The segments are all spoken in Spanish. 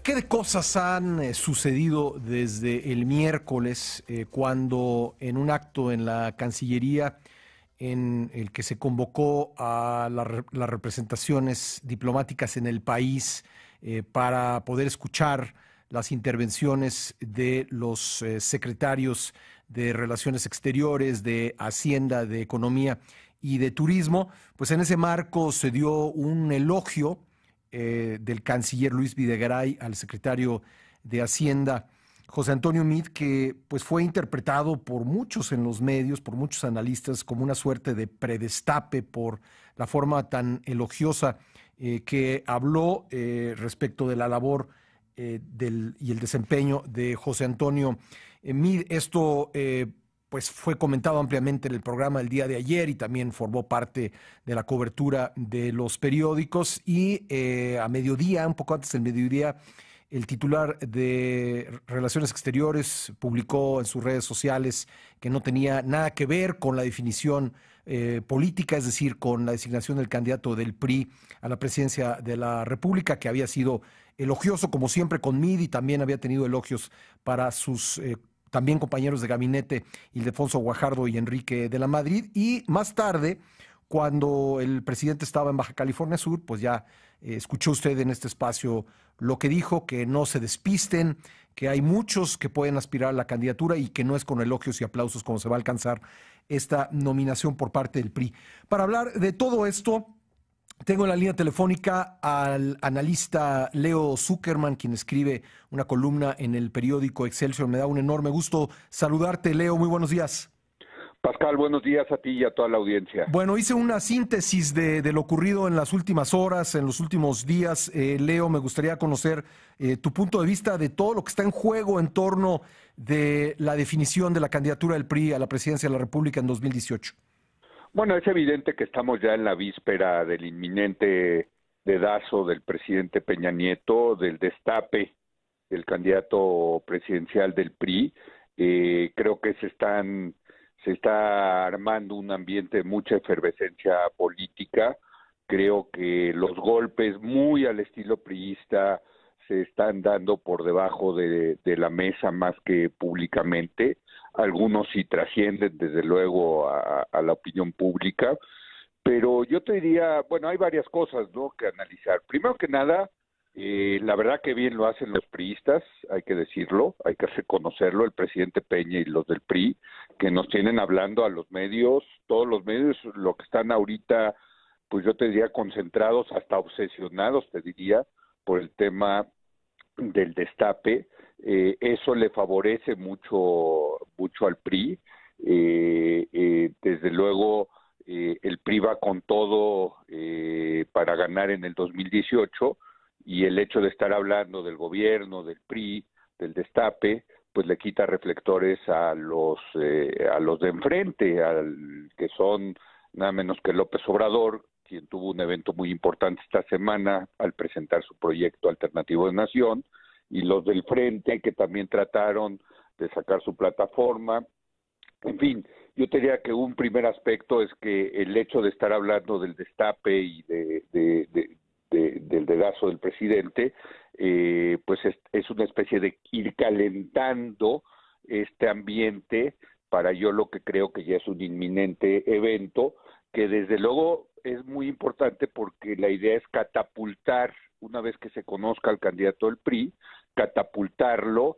¿Qué de cosas han sucedido desde el miércoles, cuando en un acto en la Cancillería en el que se convocó a las representaciones diplomáticas en el país para poder escuchar las intervenciones de los secretarios de Relaciones Exteriores, de Hacienda, de Economía y de Turismo? Pues en ese marco se dio un elogio del canciller Luis Videgaray al secretario de Hacienda, José Antonio Meade, que pues fue interpretado por muchos en los medios, por muchos analistas, como una suerte de predestape por la forma tan elogiosa que habló respecto de la labor y el desempeño de José Antonio Meade. Esto pues fue comentado ampliamente en el programa el día de ayer y también formó parte de la cobertura de los periódicos. Y a mediodía, un poco antes del mediodía, el titular de Relaciones Exteriores publicó en sus redes sociales que no tenía nada que ver con la definición política, es decir, con la designación del candidato del PRI a la presidencia de la República, que había sido elogioso, como siempre, con Meade, y también había tenido elogios para sus también compañeros de gabinete, Ildefonso Guajardo y Enrique de la Madrid. Y más tarde, cuando el presidente estaba en Baja California Sur, pues ya escuchó usted en este espacio lo que dijo, que no se despisten, que hay muchos que pueden aspirar a la candidatura y que no es con elogios y aplausos como se va a alcanzar esta nominación por parte del PRI. Para hablar de todo esto, tengo en la línea telefónica al analista Leo Zuckerman, quien escribe una columna en el periódico Excelsior. Me da un enorme gusto saludarte, Leo. Muy buenos días. Pascal, buenos días a ti y a toda la audiencia. Bueno, hice una síntesis de lo ocurrido en las últimas horas, en los últimos días. Leo, me gustaría conocer tu punto de vista de todo lo que está en juego en torno de la definición de la candidatura del PRI a la presidencia de la República en 2018. Bueno, es evidente que estamos ya en la víspera del inminente dedazo del presidente Peña Nieto, del destape del candidato presidencial del PRI. Creo que se está armando un ambiente de mucha efervescencia política. Creo que los golpes muy al estilo priista se están dando por debajo de la mesa más que públicamente. Algunos sí trascienden desde luego a la opinión pública, pero yo te diría, bueno, hay varias cosas, ¿no?, que analizar. Primero que nada, la verdad que bien lo hacen los priistas, hay que decirlo, hay que reconocerlo, el presidente Peña y los del PRI, que nos tienen hablando a los medios, todos los medios, lo que están ahorita, pues yo te diría concentrados, hasta obsesionados, te diría, por el tema del destape. Eso le favorece mucho al PRI. Desde luego el PRI va con todo para ganar en el 2018, y el hecho de estar hablando del gobierno, del PRI, del destape, pues le quita reflectores a los de enfrente, que son nada menos que López Obrador, quien tuvo un evento muy importante esta semana al presentar su proyecto alternativo de nación, y los del frente, que también trataron de sacar su plataforma. En fin, yo te diría que un primer aspecto es que el hecho de estar hablando del destape y del dedazo del presidente, pues es una especie de ir calentando este ambiente para yo lo que creo que ya es un inminente evento, que desde luego es muy importante porque la idea es catapultar, una vez que se conozca al candidato del PRI, catapultarlo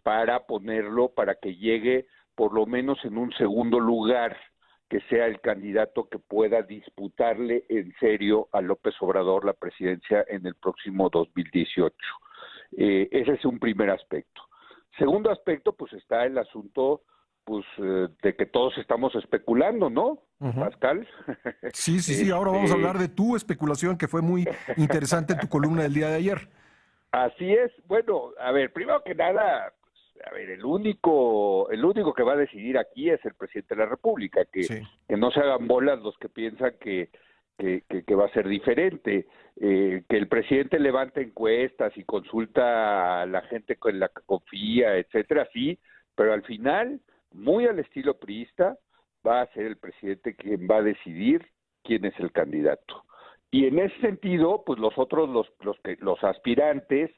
para ponerlo, para que llegue por lo menos en un segundo lugar, que sea el candidato que pueda disputarle en serio a López Obrador la presidencia en el próximo 2018. Ese es un primer aspecto. Segundo aspecto, pues está el asunto pues de que todos estamos especulando, ¿no, Pascal? Sí, ahora vamos a hablar de tu especulación, que fue muy interesante en tu columna del día de ayer. Así es. Bueno, a ver, primero que nada, pues, a ver, el único que va a decidir aquí es el presidente de la República, que no se hagan bolas los que piensan que va a ser diferente, que el presidente levanta encuestas y consulta a la gente con la que confía, etcétera, sí, pero al final, muy al estilo priista, va a ser el presidente quien va a decidir quién es el candidato. Y en ese sentido, pues los otros, los aspirantes,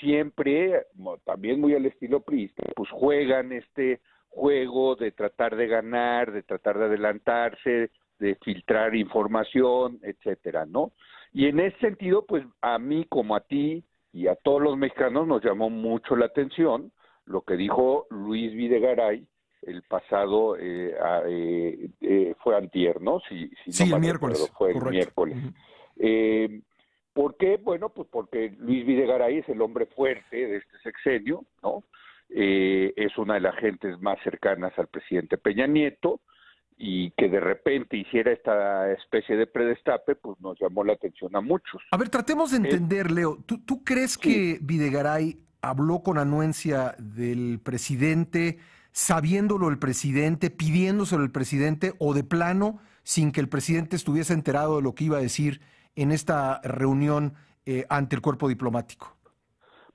siempre, también muy al estilo priista, pues juegan este juego de tratar de ganar, de tratar de adelantarse, de filtrar información, etcétera, ¿no? Y en ese sentido, pues a mí como a ti y a todos los mexicanos nos llamó mucho la atención lo que dijo Luis Videgaray el pasado, fue antier, ¿no? Si Sí, no el mal miércoles, recuerdo, fue el correcto. miércoles. ¿Por qué? Bueno, pues porque Luis Videgaray es el hombre fuerte de este sexenio, ¿no? Es una de las gentes más cercanas al presidente Peña Nieto, y que de repente hiciera esta especie de predestape, pues nos llamó la atención a muchos. A ver, tratemos de entender, Leo. ¿Tú crees Sí. que Videgaray habló con anuencia del presidente, sabiéndolo el presidente, pidiéndoselo el presidente, o de plano, sin que el presidente estuviese enterado de lo que iba a decir en esta reunión ante el cuerpo diplomático?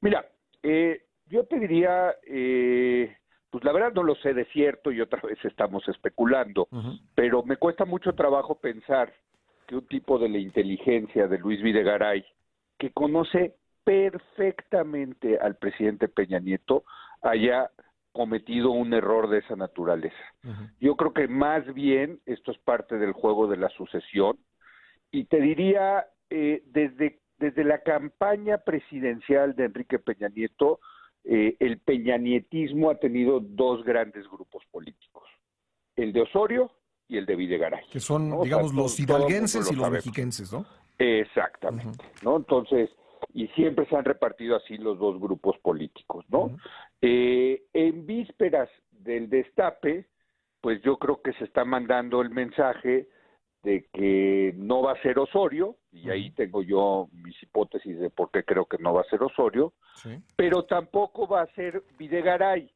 Mira, yo te diría, pues la verdad no lo sé de cierto y otra vez estamos especulando, pero me cuesta mucho trabajo pensar que un tipo de la inteligencia de Luis Videgaray, que conoce perfectamente al presidente Peña Nieto, haya cometido un error de esa naturaleza. Yo creo que más bien esto es parte del juego de la sucesión, y te diría, desde la campaña presidencial de Enrique Peña Nieto, el peñanietismo ha tenido dos grandes grupos políticos, el de Osorio y el de Videgaray. Que son, ¿no? digamos, O sea, los todo el mundo hidalguenses lo y los sabemos. mexiquenses, ¿no? Exactamente, ¿no? Entonces, y siempre se han repartido así los dos grupos políticos, ¿no? En vísperas del destape, pues yo creo que se está mandando el mensaje de que no va a ser Osorio, y ahí tengo yo mis hipótesis de por qué creo que no va a ser Osorio, pero tampoco va a ser Videgaray,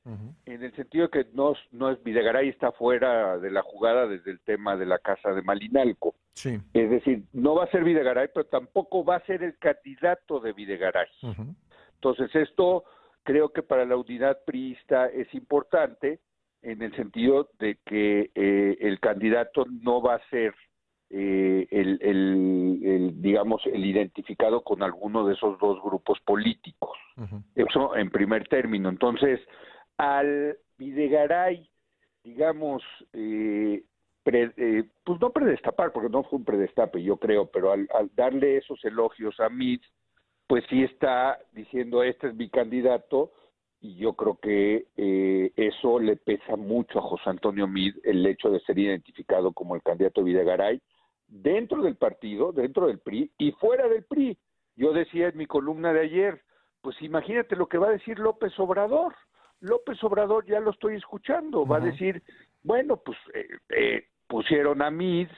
en el sentido de que no es Videgaray, está fuera de la jugada desde el tema de la casa de Malinalco. Sí. Es decir, no va a ser Videgaray, pero tampoco va a ser el candidato de Videgaray. Entonces esto creo que para la unidad priista es importante, en el sentido de que el candidato no va a ser digamos, el identificado con alguno de esos dos grupos políticos. Eso en primer término. Entonces, al Videgaray, digamos, pues no predestapar, porque no fue un predestape, yo creo, pero al darle esos elogios a Mid, pues sí está diciendo, este es mi candidato, y yo creo que eso le pesa mucho a José Antonio Mid, el hecho de ser identificado como el candidato Videgaray, dentro del partido, dentro del PRI y fuera del PRI. Yo decía en mi columna de ayer, pues imagínate lo que va a decir López Obrador. López Obrador ya lo estoy escuchando, va a decir, bueno, pues pusieron a Mid,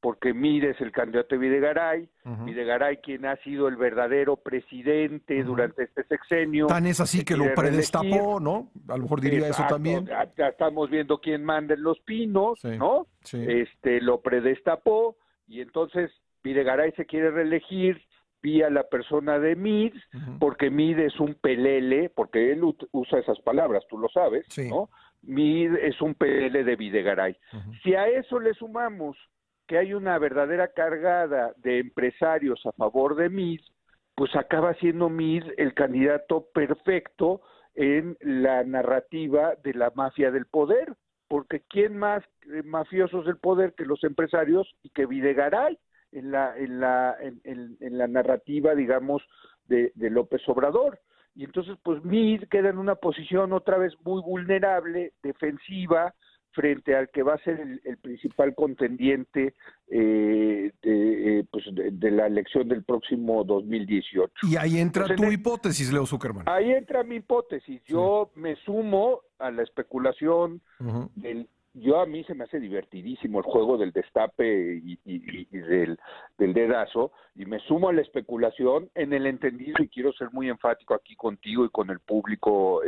porque Mid es el candidato de Videgaray, Videgaray quien ha sido el verdadero presidente durante este sexenio. Tan es así que lo predestapó, ¿no? A lo mejor diría eso también. Ya estamos viendo quién manda en Los Pinos, ¿no? Sí. Lo predestapó, y entonces Videgaray se quiere reelegir vía la persona de Mid, porque Mid es un pelele, porque él usa esas palabras, tú lo sabes, ¿no? Mid es un pelele de Videgaray. Si a eso le sumamos que hay una verdadera cargada de empresarios a favor de Mid, pues acaba siendo Mid el candidato perfecto en la narrativa de la mafia del poder, porque ¿quién más mafiosos del poder que los empresarios y que Videgaray en la narrativa, digamos, de López Obrador? Y entonces, pues Mid queda en una posición otra vez muy vulnerable, defensiva, frente al que va a ser el principal contendiente de la elección del próximo 2018. Y ahí entra Entonces, tu hipótesis, Leo Zuckerman. Ahí entra mi hipótesis. Yo me sumo a la especulación a mí se me hace divertidísimo el juego del destape y del dedazo, y me sumo a la especulación en el entendido, y quiero ser muy enfático aquí contigo y con el público,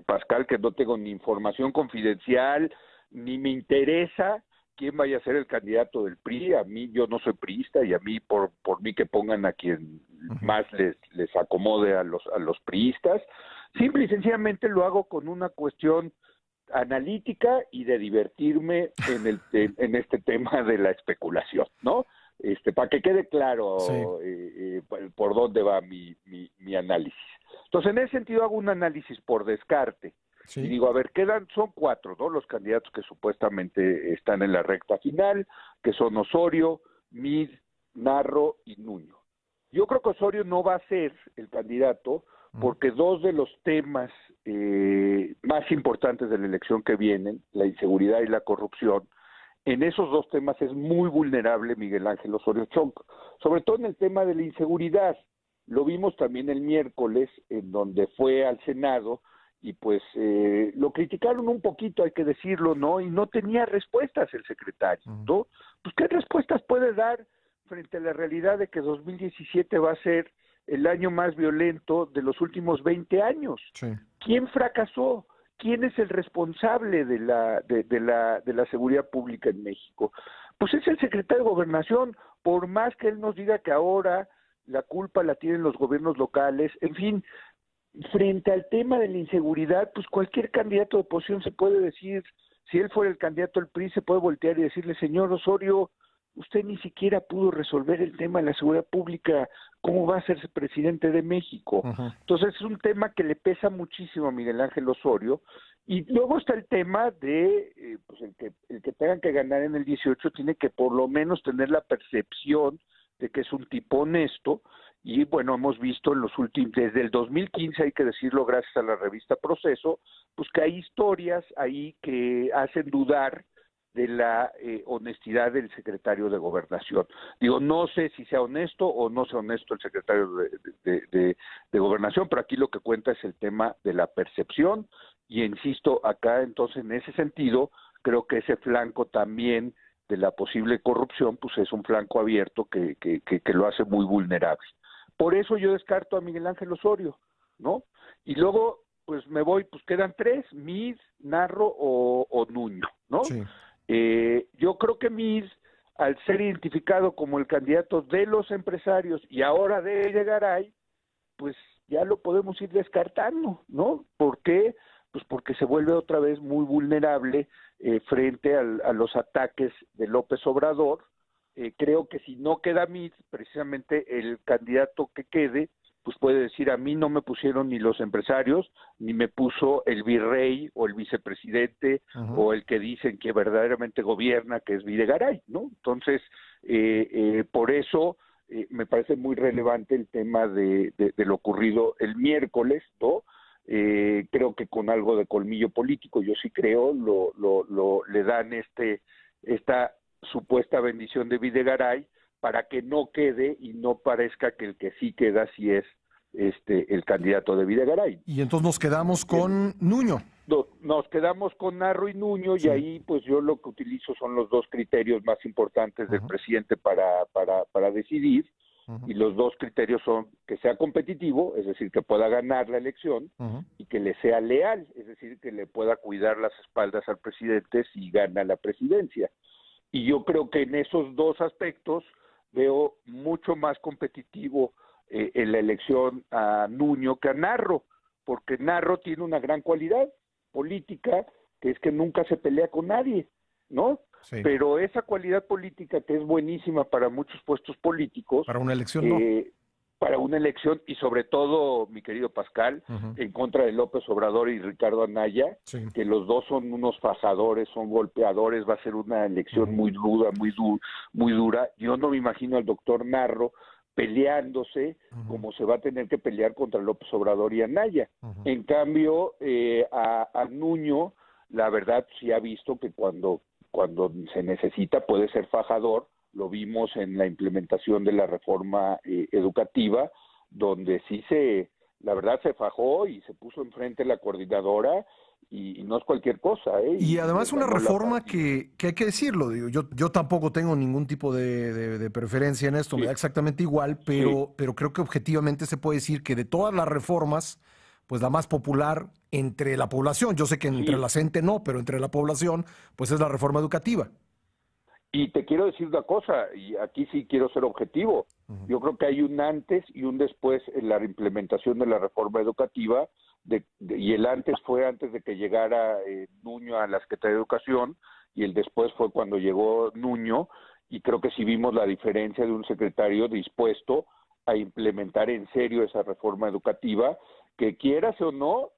Pascal, que no tengo ni información confidencial, ni me interesa quién vaya a ser el candidato del PRI. A mí, yo no soy priista, y a mí, por mí, que pongan a quien más les acomode a los priistas. Simple y sencillamente lo hago con una cuestión analítica y de divertirme en este tema de la especulación, ¿no? para que quede Sí, claro por dónde va mi análisis. Entonces, en ese sentido hago un análisis por descarte y sí. digo, a ver, son 4, ¿no? Los candidatos que supuestamente están en la recta final, que son Osorio, Mid, Narro y Nuño. Yo creo que Osorio no va a ser el candidato porque dos de los temas más importantes de la elección que vienen, la inseguridad y la corrupción, en esos dos temas es muy vulnerable Miguel Ángel Osorio Chong, sobre todo en el tema de la inseguridad. Lo vimos también el miércoles, en donde fue al Senado y pues lo criticaron un poquito, hay que decirlo, ¿no? Y no tenía respuestas el secretario, ¿no? Pues ¿qué respuestas puede dar frente a la realidad de que 2017 va a ser el año más violento de los últimos 20 años? Sí. ¿Quién fracasó? ¿Quién es el responsable de la seguridad pública en México? Pues es el secretario de Gobernación, por más que él nos diga que ahora la culpa la tienen los gobiernos locales, en fin, frente al tema de la inseguridad, pues cualquier candidato de oposición se puede decir, si él fuera el candidato del PRI, se puede voltear y decirle, señor Osorio, usted ni siquiera pudo resolver el tema de la seguridad pública, ¿cómo va a ser presidente de México? Ujú. Entonces es un tema que le pesa muchísimo a Miguel Ángel Osorio, y luego está el tema de, pues el que tenga que ganar en el 18 tiene que por lo menos tener la percepción de que es un tipo honesto, y bueno, hemos visto en los últimos, desde el 2015, hay que decirlo, gracias a la revista Proceso, pues que hay historias ahí que hacen dudar de la honestidad del secretario de Gobernación. Digo, no sé si sea honesto o no sea honesto el secretario de Gobernación, pero aquí lo que cuenta es el tema de la percepción, y insisto, acá entonces en ese sentido, creo que ese flanco también de la posible corrupción, pues es un flanco abierto que lo hace muy vulnerable. Por eso yo descarto a Miguel Ángel Osorio, ¿no? Y luego, pues me voy, pues quedan 3, Mid, Narro o Nuño, ¿no? Sí. Yo creo que Mid, al ser identificado como el candidato de los empresarios y ahora de Garay, pues ya lo podemos ir descartando, ¿no? ¿Por qué? Pues porque se vuelve otra vez muy vulnerable frente a los ataques de López Obrador. Creo que si no queda Mid, precisamente el candidato que quede, pues puede decir, a mí no me pusieron ni los empresarios, ni me puso el virrey o el vicepresidente o el que dicen que verdaderamente gobierna, que es Videgaray, ¿no? Entonces, por eso me parece muy relevante el tema de lo ocurrido el miércoles, ¿no? Creo que con algo de colmillo político, yo sí creo, le dan esta supuesta bendición de Videgaray para que no quede y no parezca que el que sí queda sí es el candidato de Videgaray. Y entonces nos quedamos con Nuño. Nos quedamos con Narro y Nuño, Sí. y ahí pues yo lo que utilizo son los dos criterios más importantes del presidente para decidir, y los dos criterios son que sea competitivo, es decir, que pueda ganar la elección, y que le sea leal, es decir, que le pueda cuidar las espaldas al presidente si gana la presidencia. Y yo creo que en esos dos aspectos veo mucho más competitivo en la elección a Nuño que a Narro, porque Narro tiene una gran cualidad política, que es que nunca se pelea con nadie, ¿no? Sí. Pero esa cualidad política, que es buenísima para muchos puestos políticos, Para una elección no. para una elección, y sobre todo, mi querido Pascal, en contra de López Obrador y Ricardo Anaya, Sí. que los dos son unos fajadores, son golpeadores, va a ser una elección muy ruda, muy dura. Yo no me imagino al doctor Narro peleándose como se va a tener que pelear contra López Obrador y Anaya. En cambio, a Nuño, la verdad sí ha visto que cuando se necesita puede ser fajador. Lo vimos en la implementación de la reforma educativa, donde sí la verdad se fajó y se puso enfrente la coordinadora, y no es cualquier cosa. Y además una reforma que hay que decirlo, digo, yo tampoco tengo ningún tipo de preferencia en esto, Sí. me da exactamente igual, pero creo que objetivamente se puede decir que de todas las reformas, pues la más popular entre la población, yo sé que entre la gente no, pero entre la población, pues es la reforma educativa. Y te quiero decir una cosa, y aquí sí quiero ser objetivo. Yo creo que hay un antes y un después en la implementación de la reforma educativa, y el antes fue antes de que llegara Nuño a la Secretaría de Educación, y el después fue cuando llegó Nuño, y creo que sí vimos la diferencia de un secretario dispuesto a implementar en serio esa reforma educativa, que quieras o no,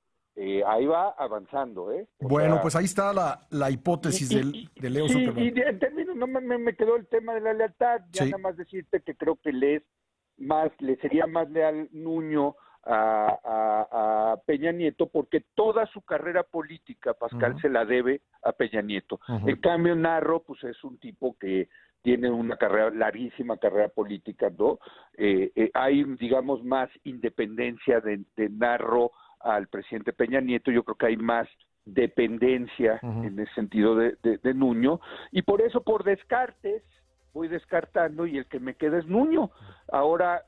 ahí va avanzando, ¿eh? Bueno, pues ahí está la hipótesis de Leo sí, Zuckerman. Y en términos, no me quedó el tema de la lealtad, ya Sí. nada más decirte que creo que le sería más leal Nuño a Peña Nieto, porque toda su carrera política, Pascal, se la debe a Peña Nieto. En cambio, Narro, pues es un tipo que tiene una larguísima carrera política, ¿no? Hay, digamos, más independencia de Narro al presidente Peña Nieto. Yo creo que hay más dependencia en ese sentido de Nuño, y por eso, por descartes, voy descartando, y el que me queda es Nuño. Ahora,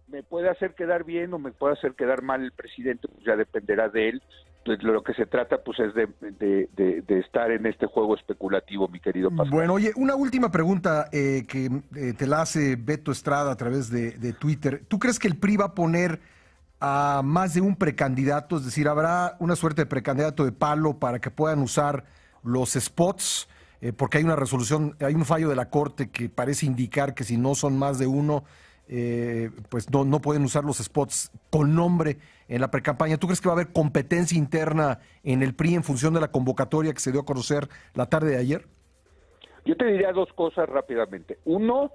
me puede hacer quedar bien o me puede hacer quedar mal el presidente, pues ya dependerá de él. Pues lo que se trata, pues, es de estar en este juego especulativo, mi querido Pascal. Bueno, oye, una última pregunta que te la hace Beto Estrada a través de Twitter. ¿Tú crees que el PRI va a poner a más de un precandidato? Es decir, ¿habrá una suerte de precandidato de palo para que puedan usar los spots? Porque hay una resolución, hay un fallo de la Corte que parece indicar que si no son más de uno, pues no pueden usar los spots con nombre en la precampaña. ¿Tú crees que va a haber competencia interna en el PRI en función de la convocatoria que se dio a conocer la tarde de ayer? Yo te diría dos cosas rápidamente. Uno,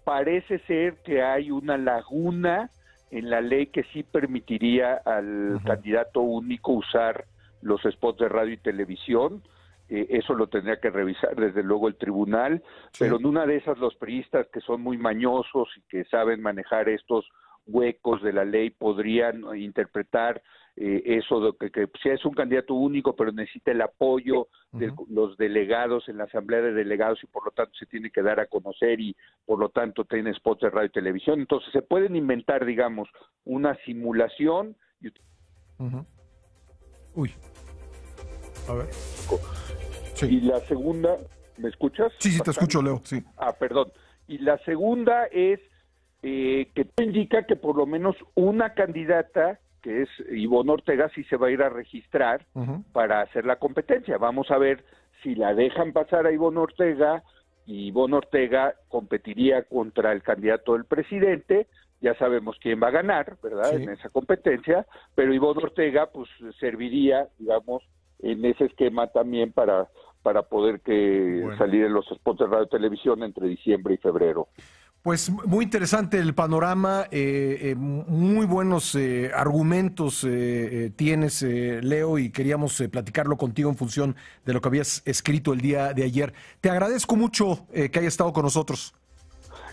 parece ser que hay una laguna en la ley que sí permitiría al candidato único usar los spots de radio y televisión. Eso lo tendría que revisar desde luego el tribunal, pero en una de esas los priistas, que son muy mañosos y que saben manejar estos huecos de la ley, podrían interpretar eso de que si es un candidato único pero necesita el apoyo de los delegados en la asamblea de delegados, y por lo tanto se tiene que dar a conocer, y por lo tanto tiene spots de radio y televisión. Entonces se pueden inventar, digamos, una simulación. Uy, a ver. Sí. Y la segunda, ¿me escuchas? Sí, te escucho, Leo, sí. Perdón. Y la segunda es que indica que por lo menos una candidata, que es Ivonne Ortega, sí se va a ir a registrar para hacer la competencia. Vamos a ver si la dejan pasar a Ivonne Ortega, y Ivonne Ortega competiría contra el candidato del presidente. Ya sabemos quién va a ganar, ¿verdad?, en esa competencia, pero Ivonne Ortega, pues, serviría, digamos, en ese esquema también para poder salir en los spots de radio y televisión entre diciembre y febrero. Pues muy interesante el panorama, muy buenos argumentos tienes, Leo, y queríamos platicarlo contigo en función de lo que habías escrito el día de ayer. Te agradezco mucho que hayas estado con nosotros.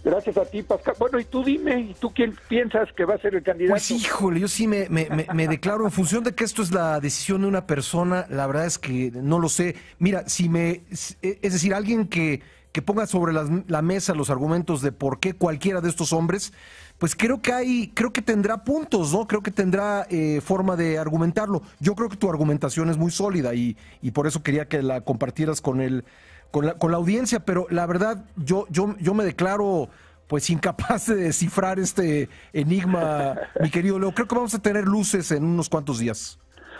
Gracias a ti, Pascal. Bueno, y tú dime, ¿y tú quién piensas que va a ser el candidato? Pues híjole, yo sí me declaro en función de que esto es la decisión de una persona. La verdad es que no lo sé. Mira, es decir, alguien que ponga sobre la mesa los argumentos de por qué cualquiera de estos hombres, pues creo que tendrá puntos, ¿no? Creo que tendrá forma de argumentarlo. Yo creo que tu argumentación es muy sólida y por eso quería que la compartieras con la audiencia, pero la verdad yo me declaro pues incapaz de descifrar este enigma, mi querido Leo. Creo que vamos a tener luces en unos cuantos días.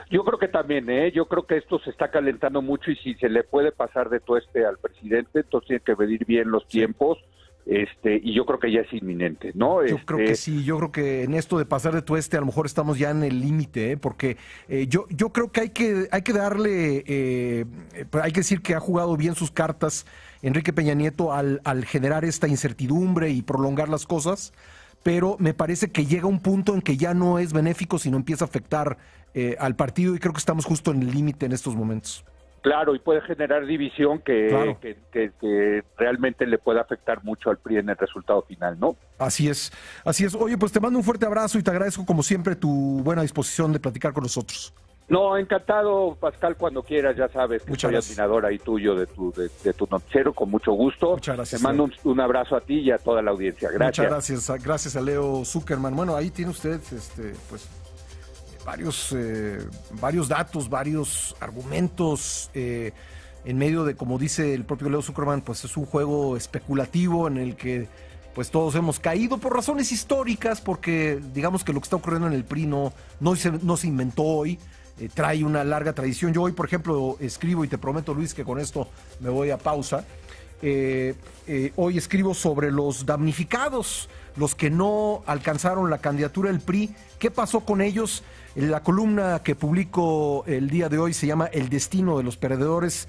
Yo creo que también, yo creo que esto se está calentando mucho, y si se le puede pasar de tueste al presidente, entonces tiene que medir bien los tiempos, y yo creo que ya es inminente, ¿no? Yo creo que sí, yo creo que en esto de pasar de tueste a lo mejor estamos ya en el límite, porque yo creo que hay que darle, hay que decir que ha jugado bien sus cartas Enrique Peña Nieto al generar esta incertidumbre y prolongar las cosas, pero me parece que llega un punto en que ya no es benéfico, sino empieza a afectar al partido, y creo que estamos justo en el límite en estos momentos. Claro, y puede generar división que realmente le puede afectar mucho al PRI en el resultado final, ¿no? Así es, así es. Oye, pues te mando un fuerte abrazo y te agradezco como siempre tu buena disposición de platicar con nosotros. No, encantado, Pascal, cuando quieras, ya sabes que Muchas soy gracias. admirador ahí tuyo de tu noticiero, con mucho gusto. Muchas gracias. Te mando un abrazo a ti y a toda la audiencia. Gracias. Muchas gracias a Leo Zuckerman. Bueno, ahí tiene usted pues varios datos, varios argumentos en medio de, como dice el propio Leo Zuckerman, pues es un juego especulativo en el que pues todos hemos caído por razones históricas, porque digamos que lo que está ocurriendo en el PRI no se inventó hoy, trae una larga tradición. Yo hoy, por ejemplo, escribo, y te prometo, Luis, que con esto me voy a pausa, Hoy escribo sobre los damnificados, los que no alcanzaron la candidatura del PRI. ¿Qué pasó con ellos? La columna que publico el día de hoy se llama El destino de los perdedores.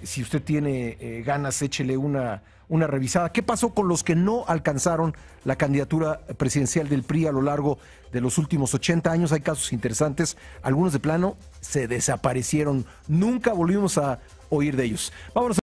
Si usted tiene ganas, échele una revisada. ¿Qué pasó con los que no alcanzaron la candidatura presidencial del PRI a lo largo de los últimos 80 años? Hay casos interesantes. Algunos de plano se desaparecieron. Nunca volvimos a oír de ellos. Vámonos.